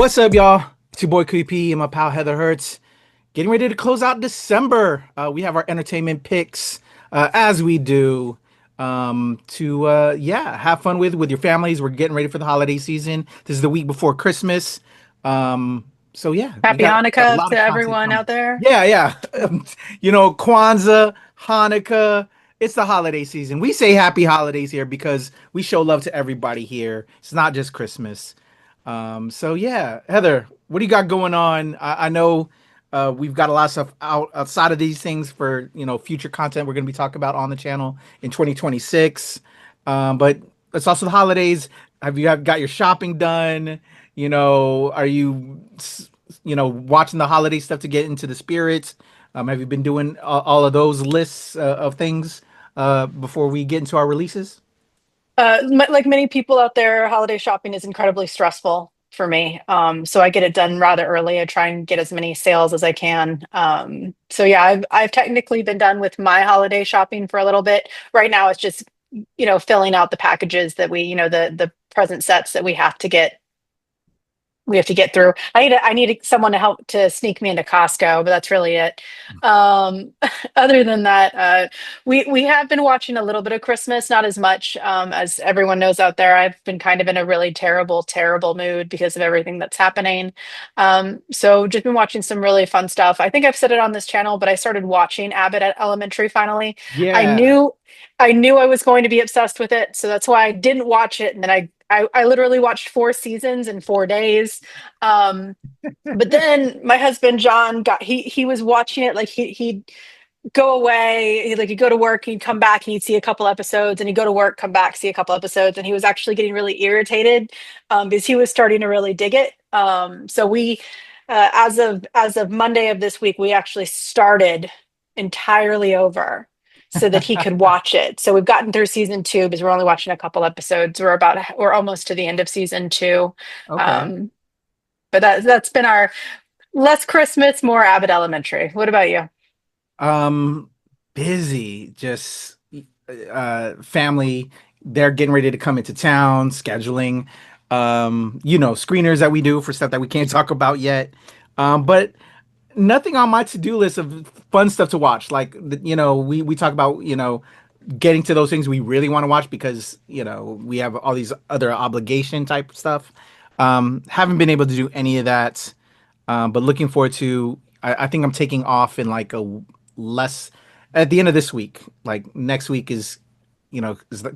What's up, y'all? It's your boy QP and my pal Heather Hertz. Getting ready to close out December. We have our entertainment picks, as we do, to have fun with your families. We're getting ready for the holiday season. This is the week before Christmas. So yeah, we Happy got a Hanukkah lot to of content everyone coming. out there. Yeah, yeah. Kwanzaa, Hanukkah. It's the holiday season. We say happy holidays here because we show love to everybody here. It's not just Christmas. So yeah, Heather, what do you got going on? I know we've got a lot of stuff outside of these things for future content we're going to be talking about on the channel in 2026. But it's also the holidays. Have you got your shopping done? Are you watching the holiday stuff to get into the spirits? Have you been doing all of those lists of things before we get into our releases? Like many people out there, holiday shopping is incredibly stressful for me. So I get it done rather early. I try and get as many sales as I can. So yeah, I've technically been done with my holiday shopping for a little bit. Right now, it's just filling out the packages that the present sets that we have to get through. I need someone to help to sneak me into Costco, but that's really it. Um, Other than that, we have been watching a little bit of Christmas, not as much as everyone knows out there. I've been kind of in a really terrible, terrible mood because of everything that's happening. So just been watching some really fun stuff. I think I've said it on this channel, but I started watching Abbott at Elementary finally. I Yeah. knew I knew I was going to be obsessed with it, so that's why I didn't watch it, and then I literally watched 4 seasons in 4 days. Um, but then my husband John he was watching it like he'd go away, he'd go to work, he'd come back, and he'd see a couple episodes, and he'd go to work, come back, see a couple episodes, and he was actually getting really irritated because he was starting to really dig it. So we, as of Monday of this week, we actually started entirely over so that he could watch it. So we've gotten through season two because we're only watching a couple episodes. We're almost to the end of season two. Okay. Um, but that's been our less Christmas, more Abbott Elementary. What about you? Um, Busy. Just family. They're getting ready to come into town, scheduling, screeners that we do for stuff that we can't talk about yet. But nothing on my to-do list of fun stuff to watch. Like, we talk about, getting to those things we really want to watch because, we have all these other obligation type stuff. Haven't been able to do any of that. But looking forward to, I think I'm taking off in like a less at the end of this week. Like next week is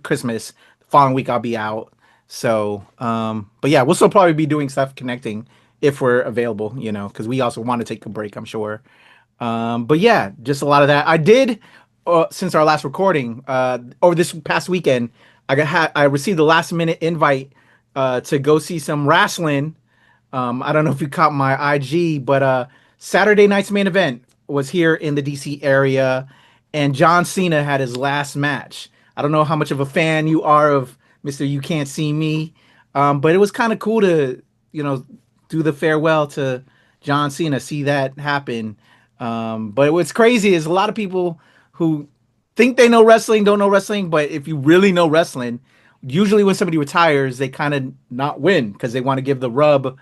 Christmas. The following week I'll be out. So, but yeah, we'll still probably be doing stuff connecting if we're available, because we also want to take a break, I'm sure. But yeah, just a lot of that. I did, since our last recording, over this past weekend, I received a last minute invite, to go see some wrestling. I don't know if you caught my IG, but Saturday night's main event was here in the DC area, and John Cena had his last match. I don't know how much of a fan you are of Mr. You Can't See Me, but it was kind of cool to, do the farewell to John Cena, see that happen. But what's crazy is a lot of people who think they know wrestling don't know wrestling, but if you really know wrestling, usually when somebody retires, they kind of not win because they want to give the rub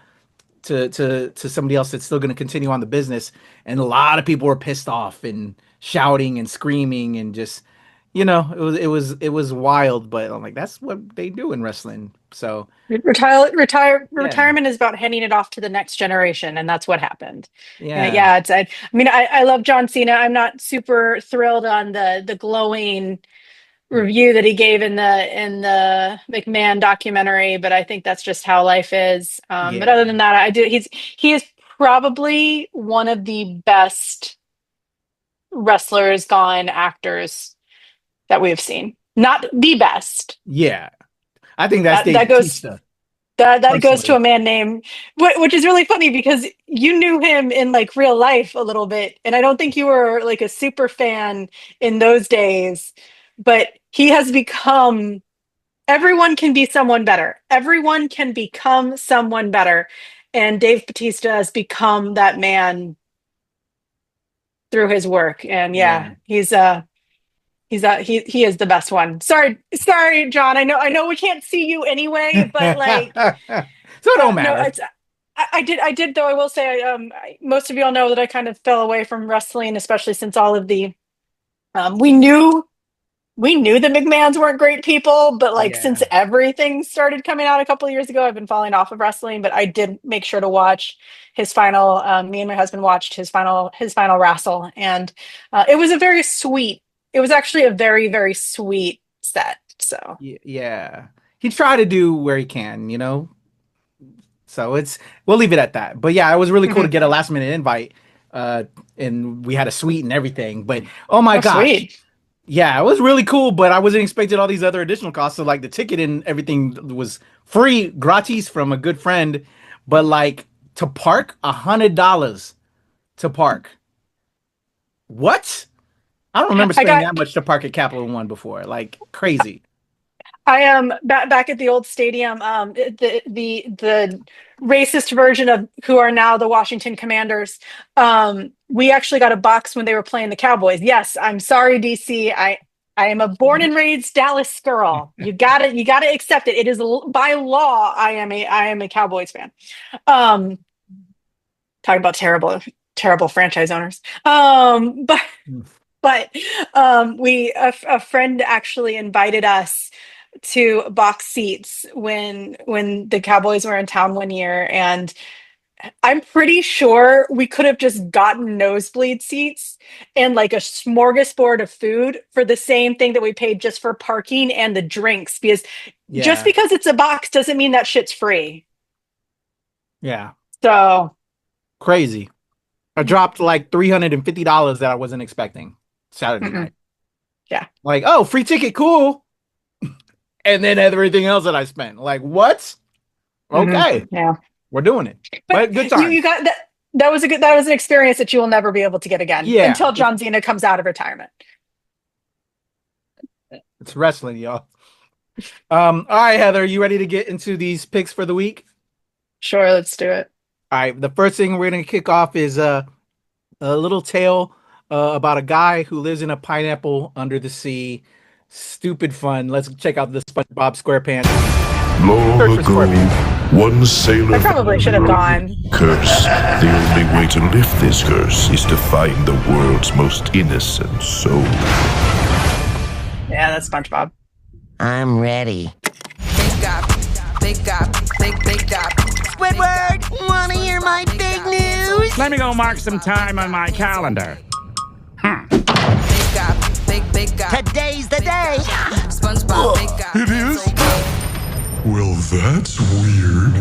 to somebody else that's still going to continue on the business. And a lot of people were pissed off and shouting and screaming and just, it was wild. But I'm like, that's what they do in wrestling. So yeah, Retirement is about handing it off to the next generation, and that's what happened. yeah, Yeah, I love John Cena. I'm not super thrilled on the glowing review that he gave in the McMahon documentary, but I think that's just how life is. But other yeah, than that, he is probably one of the best wrestlers gone actors that we have seen. Not the best. yeah. I think that's That Dave that goes Batista that goes to personally. a man named, which is really funny because you knew him in like real life a little bit, and I don't think you were like a super fan in those days, but he has become. Everyone can be someone better. Everyone can become someone better, and Dave Batista has become that man through his work. And yeah, Yeah. he is the best one. Sorry, John. I know we can't see you anyway, but like, So it don't no, matter. I did though. I will say, most of y'all know that I kind of fell away from wrestling, especially since all of the we knew the McMahons weren't great people, but like since Yeah. everything started coming out a couple of years ago, I've been falling off of wrestling. But I did make sure to watch his final. Me and my husband watched his final wrestle, and it was a very sweet. It was actually a very very sweet set. So. Yeah. He tried to do where he can, you know? So we'll leave it at that. But yeah, it was really cool to Mhm. get a last minute invite. Uh, and we had a suite and everything. But oh my Oh, gosh. sweet. Yeah, it was really cool, but I wasn't expecting all these other additional costs. So like the ticket and everything was free, gratis from a good friend. But like to park, $100 to park. What? I don't remember I spending got that much to park at Capital One before. Like crazy. I am back at the old stadium. The racist version of who are now the Washington Commanders. We actually got a box when they were playing the Cowboys. Yes, I'm sorry, DC. I am a born and raised Dallas girl. You got to accept it. It is by law. I am a Cowboys fan. Um, Talking about terrible franchise owners. But a friend actually invited us to box seats when the Cowboys were in town one year, and I'm pretty sure we could have just gotten nosebleed seats and like a smorgasbord of food for the same thing that we paid just for parking and the drinks, because just Yeah. because it's a box doesn't mean that shit's free. Yeah. So Crazy. I dropped like $350 that I wasn't expecting Saturday mm-mm. night. Yeah. Like, oh, free ticket, cool. And then everything else that I spent. Like, what? Okay, Yeah. we're doing it. But But good you times. got that. That was an experience that you will never be able to get again Yeah, until John Cena comes out of retirement. it's wrestling, y'all. All right, Heather, you ready to get into these picks for the week? Sure, let's do it. All right, the first thing we're gonna kick off is a little tale about a guy who lives in a pineapple under the sea. Stupid fun. Let's check out the SpongeBob SquarePants. Long Search for ago, SquarePants. one sailor I probably should have gone. curse. The only way to lift this curse is to find the world's most innocent soul. Yeah, that's SpongeBob. I'm ready. Big up, big up, big up. Squidward, wanna hear my big news? Let me go mark some time on my calendar. Big up, big up. Today's the day. SpongeBob, big up. It is? Well, that's weird.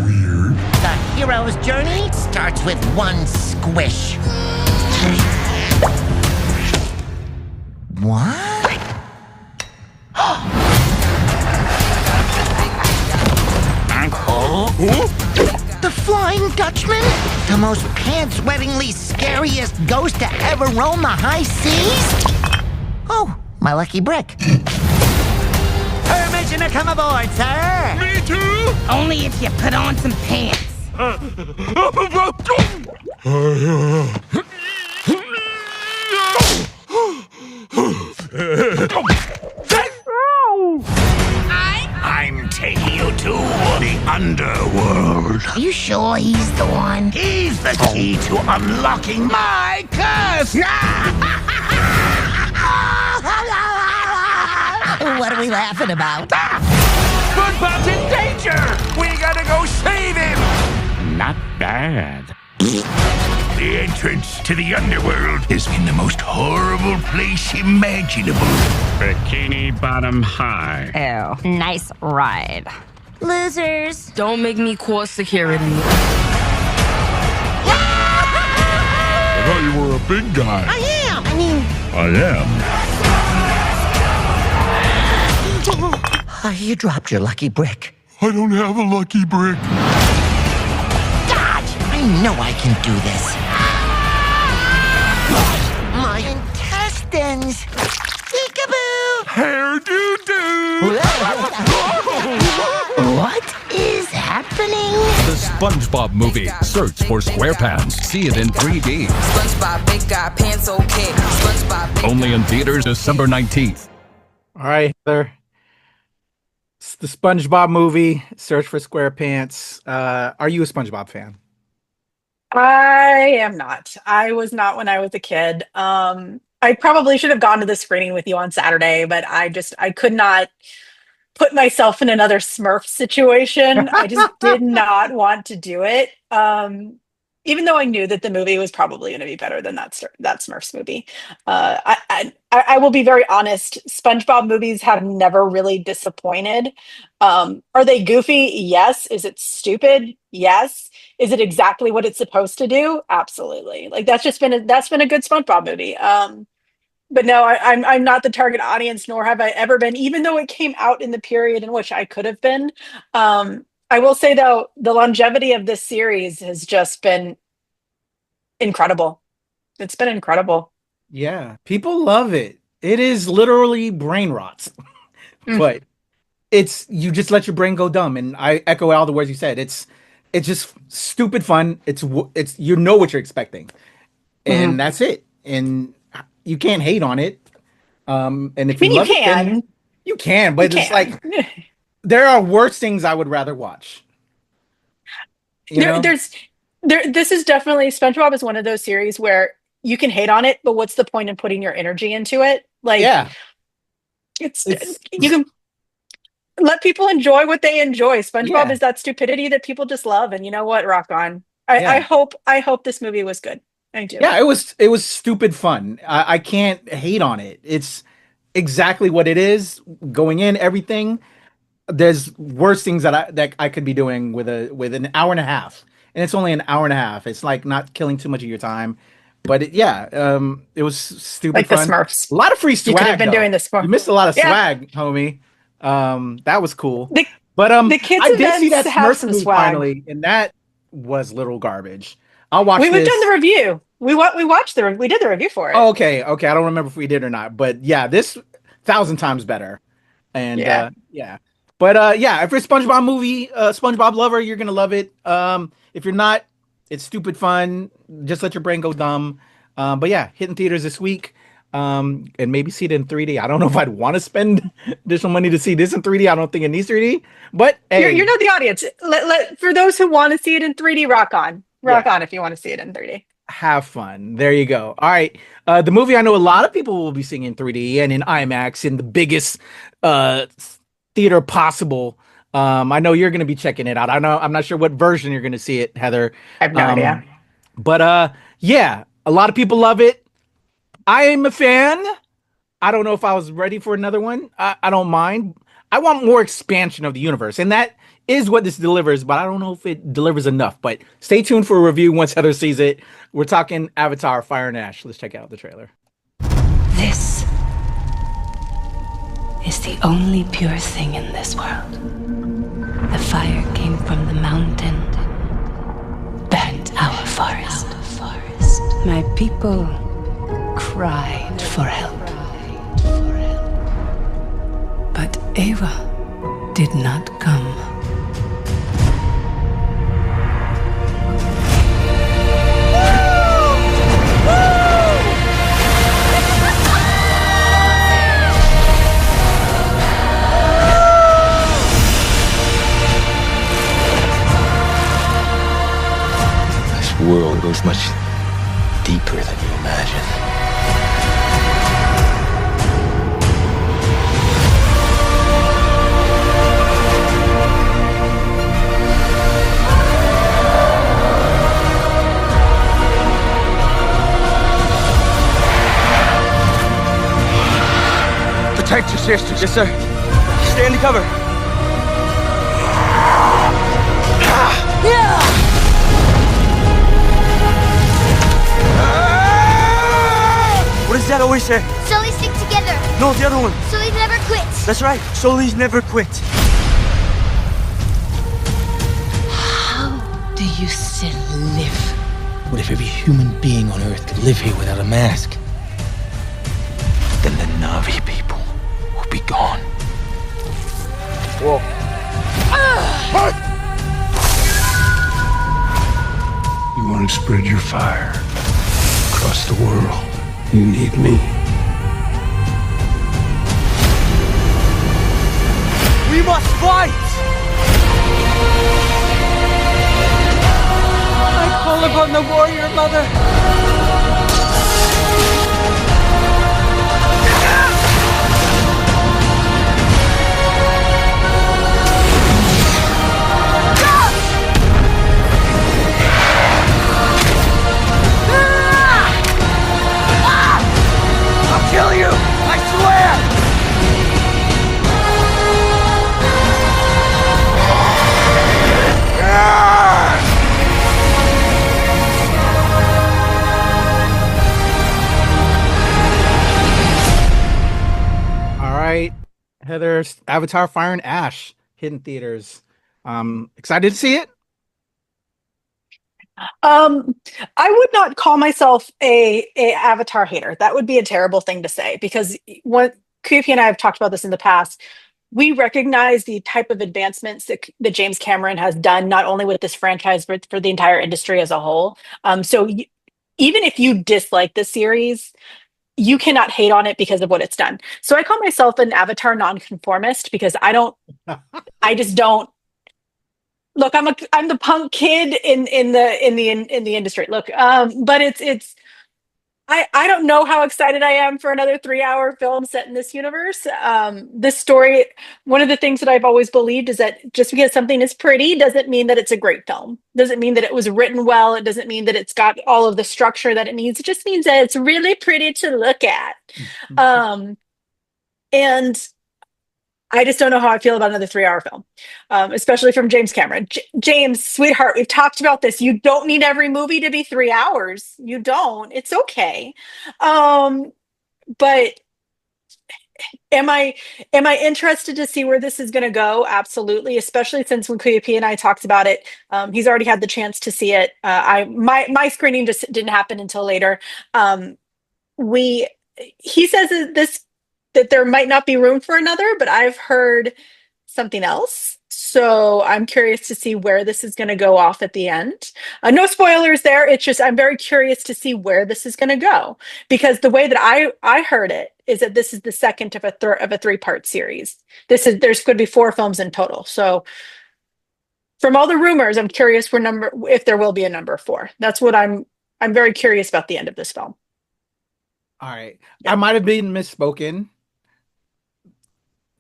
The hero's journey starts with one squish. What? The Flying Dutchman? The most pants-wettingly scariest ghost to ever roam the high seas? Oh, my lucky brick. Permission to come aboard, sir. Me too? Only if you put on some pants. I'm taking you to the underworld. Are you sure he's the one? He's the key to unlocking my curse. What are we laughing about? SpongeBob's in danger. We gotta go save him. Not bad. The entrance to the underworld is in the most horrible place imaginable. Bikini Bottom High. Ew. Nice ride. Losers. Don't make me call security. I thought you were a big guy. I am. I mean, I am. you dropped your lucky brick. I don't have a lucky brick. Dodge! I know I can do this. My intestines. Peekaboo! Hair doo doo. What is happening? The SpongeBob movie. Search for SquarePants. See it in 3D. SpongeBob, big up, pants okay. SpongeBob, big Only in theaters December 19th. All right, Heather. It's the SpongeBob movie. Search for SquarePants. Are you a SpongeBob fan? I am not. I was not when I was a kid. I probably should have gone to the screening with you on Saturday, but I could not put myself in another Smurf situation. I just did not want to do it. Even though I knew that the movie was probably going to be better than that Smurfs movie. I will be very honest. SpongeBob movies have never really disappointed. Are they goofy? Yes. Is it stupid? Yes. Is it exactly what it's supposed to do? Absolutely. Like that's been a good SpongeBob movie. But no, I'm not the target audience, nor have I ever been, even though it came out in the period in which I could have been. I will say though, the longevity of this series has just been incredible. It's been incredible. Yeah, people love it. It is literally brain rot, Mm. but it's you just let your brain go dumb. And I echo all the words you said. It's just stupid fun. It's you know what you're expecting, and Mhm. that's it. And you can't hate on it. And I if you mean, you love it, then can. you can. You But it's can. like there are worse things I would rather watch. You there, know? there's there. This is definitely SpongeBob is one of those series where you can hate on it, but what's the point in putting your energy into it? Like Yeah. it's It's you can let people enjoy what they enjoy. SpongeBob yeah. is that stupidity that people just love, and you know what? Rock on. I hope this movie was good. I do. Yeah, it was stupid fun. I can't hate on it. It's exactly what it is. Going in, everything. There's worse things that I could be doing with an hour and a half, and it's only an hour and a half. It's like not killing too much of your time, but it was stupid Like the fun. Smurfs. A lot of free You could have swag been though. doing this You more. missed a lot of Yeah. swag, homie. That was cool. The But the kids I did see events that have Smurf some movie swag. finally, and that was little garbage. I'll watch We've done this. the review. We watched we did the review for it. Oh, okay. I don't remember if we did or not, but yeah, this 1,000 times better. And Yeah. yeah, but yeah, if you're a SpongeBob SpongeBob lover, you're gonna love it. If you're not, it's stupid fun. Just let your brain go dumb. But yeah, hitting theaters this week. And maybe see it in 3D. I don't know if I'd want to spend additional money to see this in 3D. I don't think it needs 3D. But hey, You're not the audience. For those who want to see it in 3D, rock on. Rock yeah, on if you want to see it in 3D. have fun. There you go. All right. The movie I know a lot of people will be seeing in 3D and in IMAX in the biggest uh theater possible. I know you're gonna be checking it out. I'm not sure what version you're gonna see it, Heather. I have no idea. But yeah, a lot of people love it. I am a fan. I don't know if I was ready for another one. I don't mind. I want more expansion of the universe, and that is what this delivers, but I don't know if it delivers enough. But stay tuned for a review once Heather sees it. We're talking Avatar Fire and Ash. Let's check out the trailer. This is the only pure thing in this world. The fire came from the mountain, burnt our forest. My people cried for help. But Ava did not come. This world goes much deeper than you imagine. Protect your sister. Yes, sir. Stay in the cover. What does that always say? Sully stick together. No, the other one. Sully never quits. That's right. Sully's never quit. How do you still live? What if every human being on Earth could live here without a mask? Then the Na'vi people will be gone. Whoa. You want to spread your fire across the world. You need me. We must fight! I call upon on the warrior, Mother! I'll kill you! I swear! All right, Heather, Avatar: Fire and Ash hitting theaters. Excited to see it? I would not call myself a Avatar hater. That would be a terrible thing to say because what Kupi and I have talked about this in the past. We recognize the type of advancements that James Cameron has done, not only with this franchise, but for the entire industry as a whole. Even if you dislike the series, you cannot hate on it because of what it's done. So I call myself an Avatar nonconformist because I just don't. Look, I'm the punk kid in the industry. Look, but it's I don't know how excited I am for another 3-hour film set in this universe. This story, one of the things that I've always believed is that just because something is pretty doesn't mean that it's a great film. Doesn't mean that it was written well. It doesn't mean that it's got all of the structure that it needs. It just means that it's really pretty to look at. And I just don't know how I feel about another 3-hour film, especially from James Cameron. James, sweetheart, we've talked about this. You don't need every movie to be 3 hours. You don't. It's okay. But am I interested to see where this is going to go? Absolutely, especially since when Kuyapi and I talked about it, he's already had the chance to see it. My screening just didn't happen until later. He says that there might not be room for another, but I've heard something else. So I'm curious to see where this is going to go off at the end. No spoilers there. It's just I'm very curious to see where this is going to go because the way that I heard it is that this is the second of a 3-part series. There's going to be 4 films in total. So from all the rumors, I'm curious if there will be a number 4. That's what I'm very curious about the end of this film. All right. Yeah. I might have been misspoken.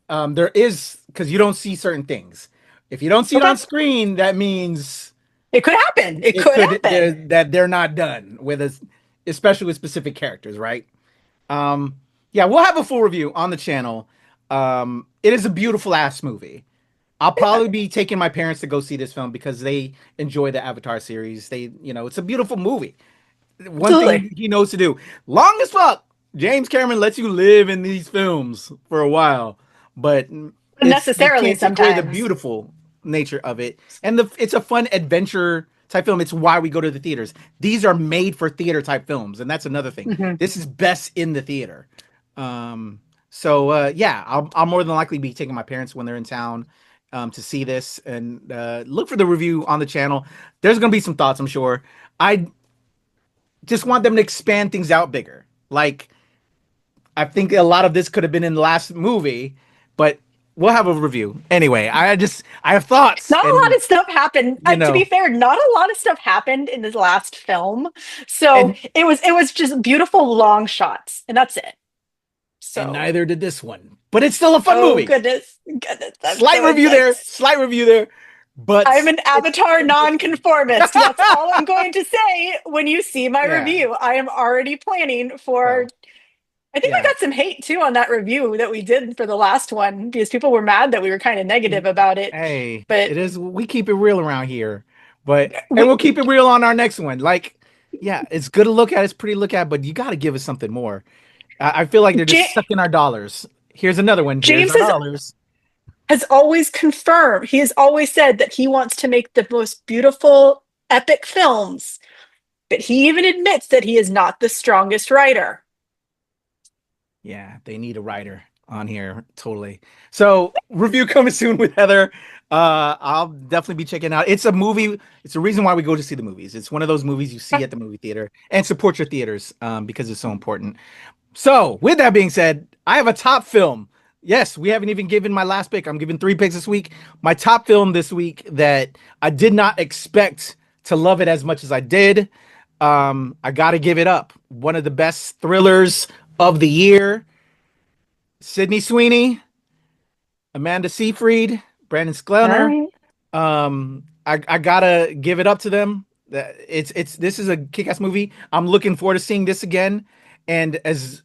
There is, because you don't see certain things. If you don't see it on screen, that means it could happen. It could happen that they're not done with us, especially with specific characters, right? Yeah, we'll have a full review on the channel. It is a beautiful ass movie. I'll probably be taking my parents to go see this film because they enjoy the Avatar series. It's a beautiful movie. One thing he knows to do, long as fuck, James Cameron lets you live in these films for a while. But necessarily sometimes the beautiful nature of it, and it's a fun adventure type film. It's why we go to the theaters. These are made for theater type films, and that's another thing. Mm-hmm. This is best in the theater. Yeah, I'll more than likely be taking my parents when they're in town to see this, and look for the review on the channel. There's gonna be some thoughts, I'm sure. I just want them to expand things out bigger. Like, I think a lot of this could have been in the last movie. But we'll have a review. Anyway, I have thoughts. Not a lot of stuff happened. To be fair, not a lot of stuff happened in this last film. So it was just beautiful long shots, and that's it. So and neither did this one. But it's still a fun movie. Goodness. Slight review there. But I'm an Avatar nonconformist. That's all I'm going to say when you see my review. I am already planning for I think we got some hate too on that review that we did for the last one because people were mad that we were kind of negative about it. Hey, but it is, we keep it real around here, and we'll keep it real on our next one. Like, yeah, it's good to look at, it's pretty to look at, but you got to give us something more. I feel like they're just sucking our dollars. Here's another one. James has always confirmed. He has always said that he wants to make the most beautiful, epic films, but he even admits that he is not the strongest writer. Yeah, they need a writer on here. Totally. So review coming soon with Heather. I'll definitely be checking out. It's a movie. It's the reason why we go to see the movies. It's one of those movies you see at the movie theater, and support your theaters because it's so important. So with that being said, I have a top film. Yes, we haven't even given my last pick. I'm giving 3 picks this week. My top film this week that I did not expect to love it as much as I did. I got to give it up. One of the best thrillers of the year. Sydney Sweeney, Amanda Seyfried, Brandon All Sklenar. right. I gotta give it up to them. It's this is a kick-ass movie. I'm looking forward to seeing this again. And as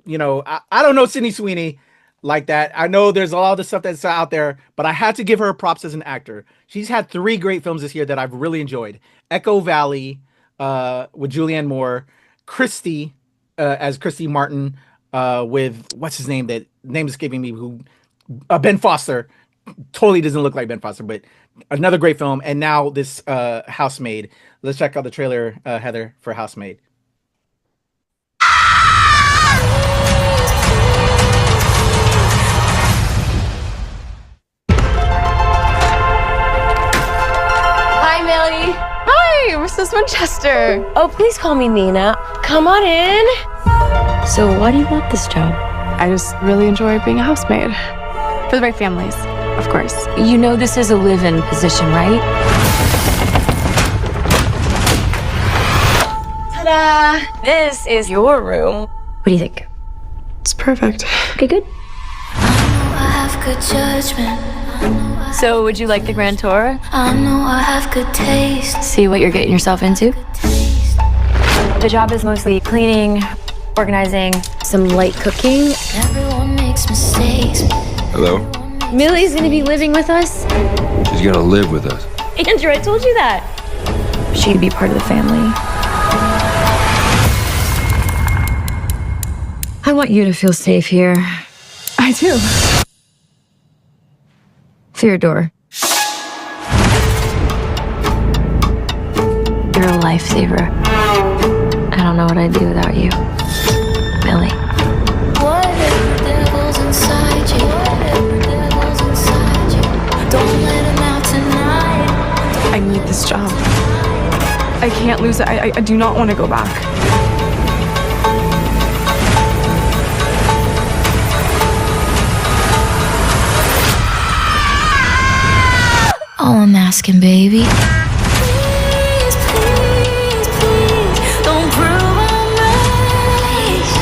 you know, I don't know Sydney Sweeney like that. I know there's a lot of the stuff that's out there, but I had to give her props as an actor. She's had 3 great films this year that I've really enjoyed. Echo Valley, with Julianne Moore, Christy, as Christy Martin, with what's his name? That name is escaping me. Who Ben Foster. Totally doesn't look like Ben Foster, but another great film. And now this Housemaid. Let's check out the trailer, Heather, for Housemaid. Hi, Millie. Hi, Mrs. Winchester. Oh, please call me Nina. Come on in. So why do you want this job? I just really enjoy being a housemaid. For the right families, of course. You know this is a live-in position, right? Ta-da! This is your room. What do you think? It's perfect. Okay, good. So, would you like the grand tour? I know I have good taste. See what you're getting yourself into? The job is mostly cleaning, organizing, some light cooking. Everyone makes mistakes. Hello? Millie's gonna be living with us. She's gonna live with us. Andrew, I told you that. She'd be part of the family. I want you to feel safe here. I do. Theodore. You're a lifesaver. I don't know what I'd do without you. Millie. Whatever devil's inside you, whatever devil's inside you, don't let him out tonight. I need this job. I can't lose it. I do not want to go back. All I'm asking, baby. Please, please, please, don't prove I'm right. Please,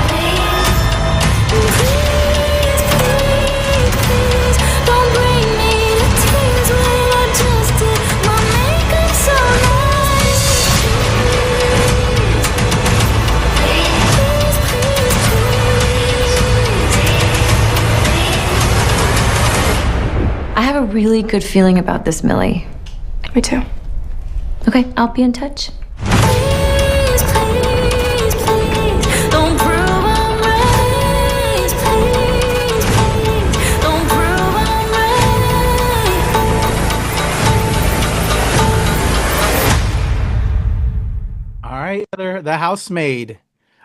please, please, don't bring me to tears when I just did my makeup so nice. Please, I have a really good feeling about this, Millie. Me too. Okay, I'll be in touch. please, please, please, don't prove I'm right. Please, please, don't prove I'm right. All right, Heather, The Housemaid.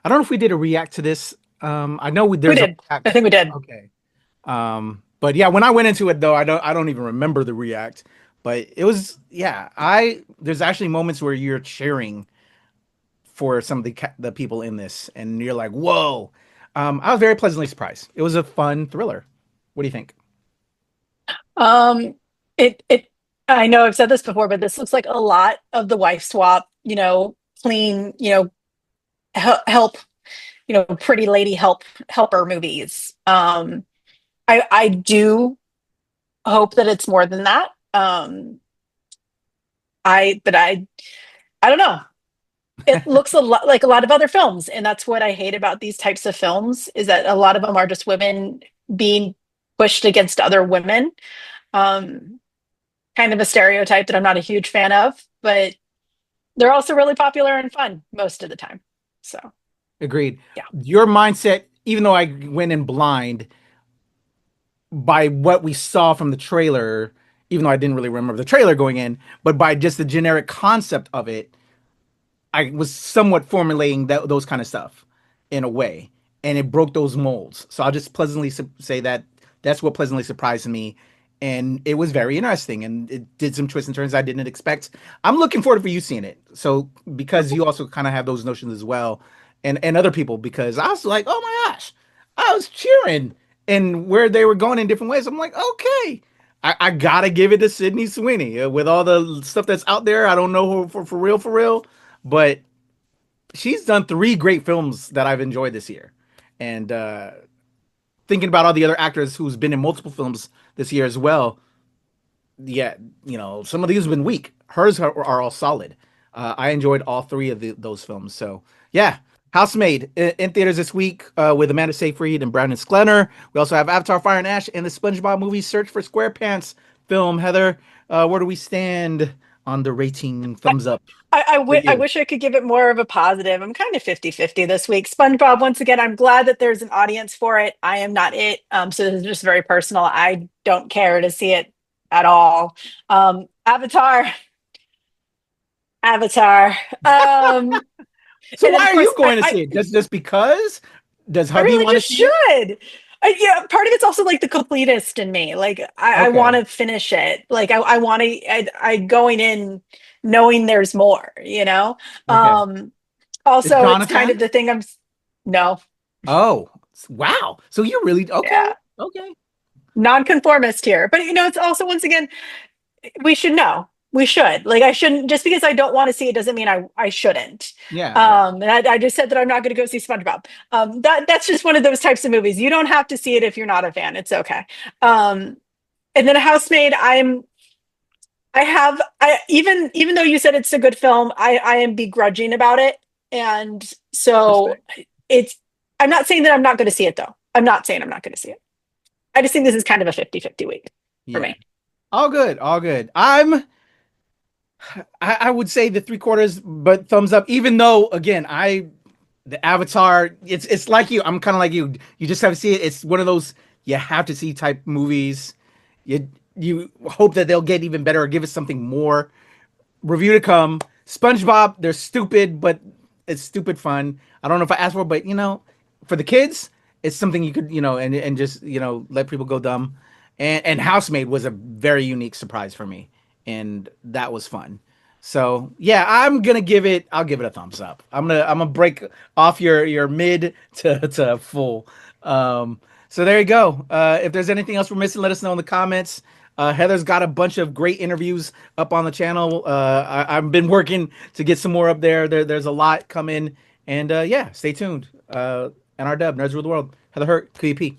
I don't know if we did a react to this. I know there's We did. I think we did. Okay. But yeah, when I went into it though, I don't even remember the react. But it was there's actually moments where you're cheering for some of the people in this, and you're like, whoa. I was very pleasantly surprised. It was a fun thriller. What do you think? It I know I've said this before, but this looks like a lot of the wife swap, clean, help, pretty lady helper movies. I do hope that it's more than that. I don't know. It looks a lot like a lot of other films, and that's what I hate about these types of films, is that a lot of them are just women being pushed against other women. Kind of a stereotype that I'm not a huge fan of, but they're also really popular and fun most of the time. So Agreed. Yeah. Your mindset, even though I went in blind by what we saw from the trailer, even though I didn't really remember the trailer going in, but by just the generic concept of it, I was somewhat formulating those kind of stuff in a way, and it broke those molds. So I'll just pleasantly say that that's what pleasantly surprised me, and it was very interesting, and it did some twists and turns I didn't expect. I'm looking forward for you seeing it. So because you also kind of have those notions as well, and other people, because I was like, oh my gosh, I was cheering and where they were going in different ways. I'm like, okay, I gotta give it to Sydney Sweeney with all the stuff that's out there. I don't know her for real, but she's done 3 great films that I've enjoyed this year. And thinking about all the other actors who's been in multiple films this year as well, yeah, some of these have been weak. Hers are all solid. I enjoyed all 3 of those films. So yeah, Housemaid in theaters this week with Amanda Seyfried and Brandon Sklenar. We also have Avatar: Fire and Ash and the SpongeBob movie Search for SquarePants film. Heather, where do we stand on the rating? Thumbs up. I wish I could give it more of a positive. I'm kind of 50-50 this week. SpongeBob, once again, I'm glad that there's an audience for it. I am not it. So this is just very personal. I don't care to see it at all. Avatar. So why are you going to see it? Just because? Does hubby want to see it? Yeah, part of it's also like the completist in me. Like I want to finish it. Like I want to. I going in knowing there's more. Also, it's kind of the thing. No. Oh wow! So you're really okay? Yeah. Okay. Nonconformist here, but it's also, once again, we should know. We should. Like, I shouldn't, just because I don't want to see it doesn't mean I shouldn't. Yeah. And I just said that I'm not going to go see SpongeBob. That's just one of those types of movies. You don't have to see it if you're not a fan. It's okay. And then Housemaid, even though you said it's a good film, I am begrudging about it. And so I'm not saying that I'm not going to see it though. I'm not saying I'm not going to see it. I just think this is kind of a 50-50 week for me. All good. I would say the 3/4, but thumbs up. Even though, again, the Avatar, it's like you. I'm kind of like you. You just have to see it. It's one of those you have to see type movies. You hope that they'll get even better or give us something more. Review to come. SpongeBob, they're stupid, but it's stupid fun. I don't know if I asked for it, but for the kids, it's something you could and just let people go dumb. And Housemaid was a very unique surprise for me. And that was fun. So yeah, I'll give it a thumbs up. I'm gonna break off your mid to full. So there you go. If there's anything else we're missing, let us know in the comments. Heather's got a bunch of great interviews up on the channel. I've been working to get some more up there. There's a lot coming, and stay tuned. NRW Nerds Rule the World. Heather Hurt, KAYFABEYBABY.